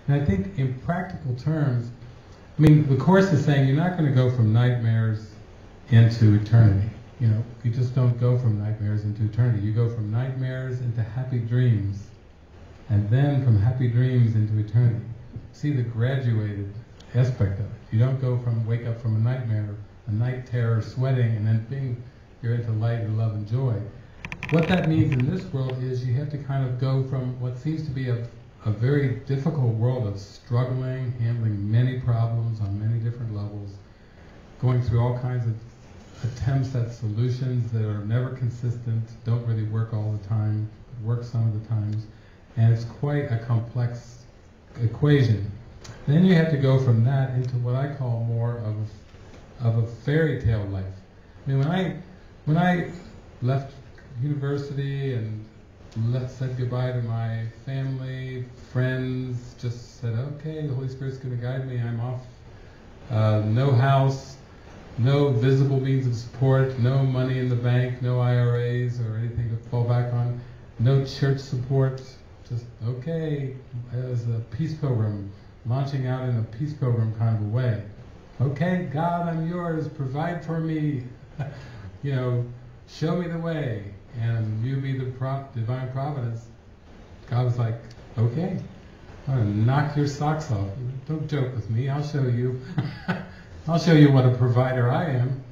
And I think in practical terms, I mean, the Course is saying you're not going to go from nightmares into eternity. You know, you just don't go from nightmares into eternity. You go from nightmares into happy dreams, and then from happy dreams into eternity. See the graduated aspect of it. You don't go from, wake up from a nightmare, a night terror, sweating, and then bing, you're into light and love and joy. What that means in this world is you have to kind of go from what seems to be a very difficult world of struggling, handling many problems on many different levels, going through all kinds of attempts at solutions that are never consistent, don't really work all the time, work some of the times, and it's quite a complex equation. Then you have to go from that into what I call more of a fairy tale life. I mean, when I left university and said goodbye to my family, friends, just said, okay, the Holy Spirit's going to guide me, I'm off. No house, no visible means of support, no money in the bank, no IRAs or anything to fall back on, no church support, just, okay, as a peace pilgrim, launching out in a peace pilgrim kind of a way. Okay, God, I'm yours, provide for me, you know, show me the way, and you be the divine providence. God was like, okay, I'm going to knock your socks off. Don't joke with me, I'll show you. I'll show you what a provider I am.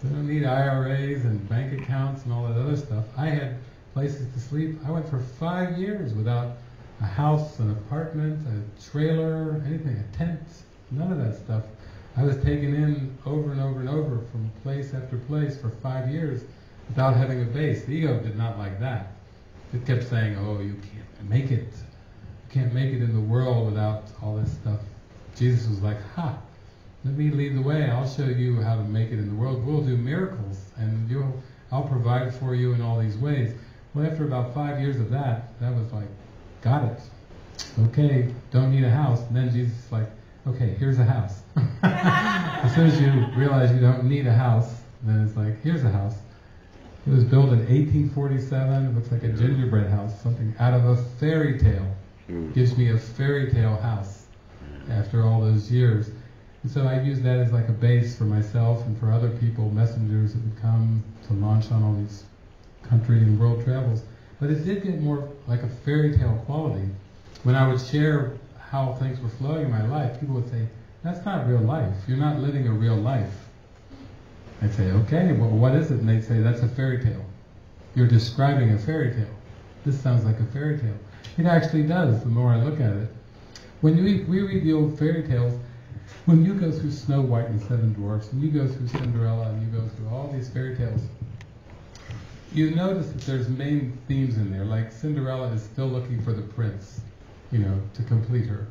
I don't need IRAs and bank accounts and all that other stuff. I had places to sleep. I went for 5 years without a house, an apartment, a trailer, anything, a tent, none of that stuff. I was taken in over and over and over from place after place for 5 years without having a base. The ego did not like that. It kept saying, oh, you can't make it. You can't make it in the world without all this stuff. Jesus was like, ha, let me lead the way. I'll show you how to make it in the world. We'll do miracles, and I'll provide for you in all these ways. Well, after about 5 years of that, that was like, got it. Okay, don't need a house. And then Jesus is like, okay, here's a house. As soon as you realize you don't need a house, then it's like, here's a house. It was built in 1847. It looks like a gingerbread house, something out of a fairy tale. Gives me a fairy tale house after all those years. And so I use that as like a base for myself and for other people, messengers that would come to launch on all these country and world travels. But it did get more like a fairy tale quality. When I would share how things were flowing in my life, people would say, that's not real life. You're not living a real life. I'd say, okay, well, what is it? And they'd say, that's a fairy tale. You're describing a fairy tale. This sounds like a fairy tale. It actually does, the more I look at it. When we read the old fairy tales, when you go through Snow White and the Seven Dwarfs, and you go through Cinderella, and you go through all these fairy tales, you notice that there's main themes in there, like Cinderella is still looking for the prince, you know, to complete her.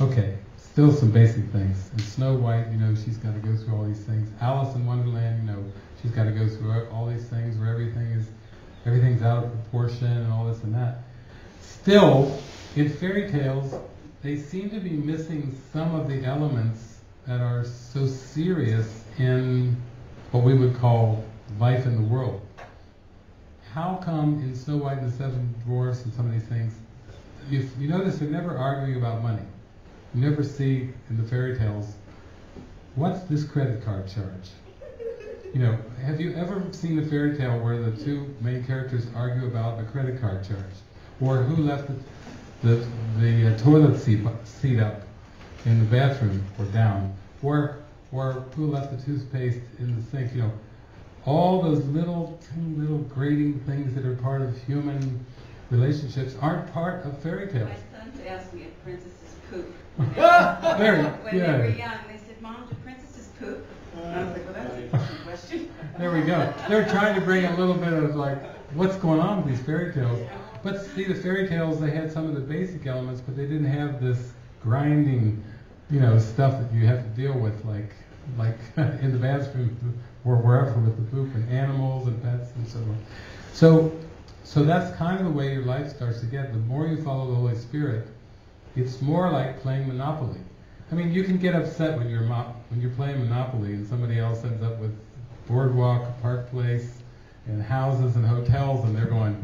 Okay, still some basic things. And Snow White, you know, she's got to go through all these things. Alice in Wonderland, you know, she's got to go through all these things where everything's out of proportion and all this and that. Still, in fairy tales, they seem to be missing some of the elements that are so serious in what we would call life in the world. How come in Snow White and the Seven Dwarfs and some of these things, you notice they're never arguing about money. You never see in the fairy tales, what's this credit card charge? You know, have you ever seen a fairy tale where the two main characters argue about a credit card charge? Or who left the toilet seat up in the bathroom or down? Or who left the toothpaste in the sink? You know, all those little grating things that are part of human relationships aren't part of fairy tales. My sons asked me if princesses poop. When they were young, they said, Mom, do princesses poop? And I was like, well, that's a good question. There we go. They're trying to bring a little bit of like, what's going on with these fairy tales? But see, the fairy tales, they had some of the basic elements, but they didn't have this grinding, you know, stuff that you have to deal with, like in the bathroom or wherever with the poop and animals and pets and so on. So that's kind of the way your life starts to get. The more you follow the Holy Spirit, it's more like playing Monopoly. I mean, you can get upset when you're playing Monopoly and somebody else ends up with boardwalk, park place, and houses and hotels, and they're going,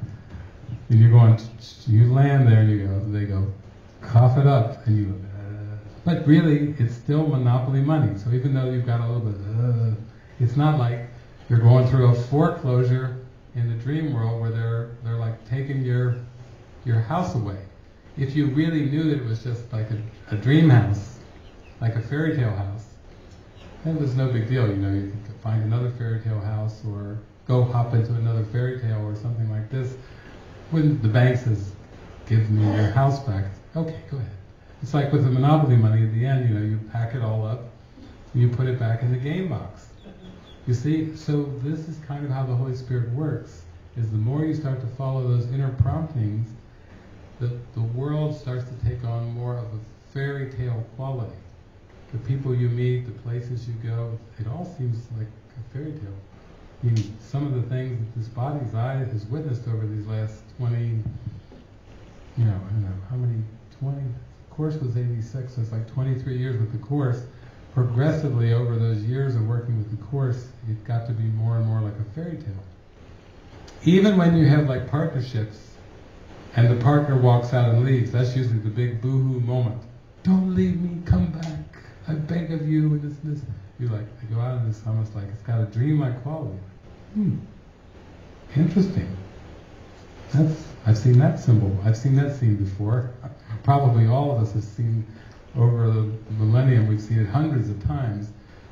and you're going, you land there and they go, cough it up, and you. But really, it's still monopoly money. So even though you've got a little bit, it's not like you're going through a foreclosure in the dream world where they're like taking your house away. If you really knew that it was just like a dream house, like a fairy tale house, then it was no big deal. You know, you could find another fairy tale house or go hop into another fairy tale or something like this. When the bank says, "Give me your house back," okay, go ahead. It's like with the monopoly money at the end, you know, you pack it all up and you put it back in the game box. You see, so this is kind of how the Holy Spirit works, is the more you start to follow those inner promptings, the world starts to take on more of a fairy tale quality. The people you meet, the places you go, it all seems like a fairy tale. I mean, some of the things that this body's eye has witnessed over these last 20, I don't know, how many, 20, the course was 86, so it's like 23 years with the course. Progressively over those years of working with the course, it got to be more and more like a fairy tale. Even when you have like partnerships, and the partner walks out and leaves, that's usually the big boo-hoo moment. Don't leave me, come back, I beg of you, and this. You like, they go out and it's almost like, it's got a dream-like quality. Interesting. I've seen that symbol, I've seen that scene before. Probably all of us have seen, over the millennium, we've seen it hundreds of times.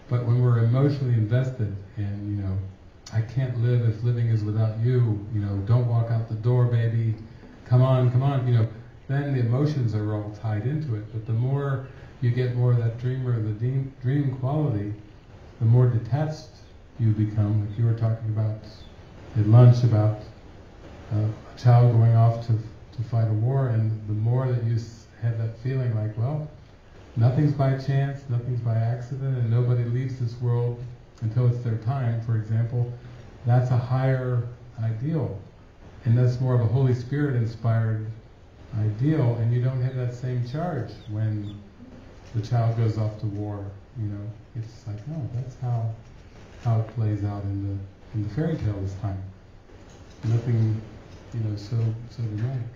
But when we're emotionally invested in, you know, I can't live if living is without you, you know, don't walk out the door, baby, come on, you know, then the emotions are all tied into it. But the more you get more of that dreamer, the dream quality, the more detached you become. Like you were talking about at lunch about a child going off to fight a war, and the more that you have that feeling like, well, nothing's by chance, nothing's by accident, and nobody leaves this world until it's their time, for example, that's a higher ideal. And that's more of a Holy Spirit inspired ideal, and you don't have that same charge when the child goes off to war. You know, it's like, no, that's how it plays out in the fairy tale this time. Nothing, you know, so dramatic.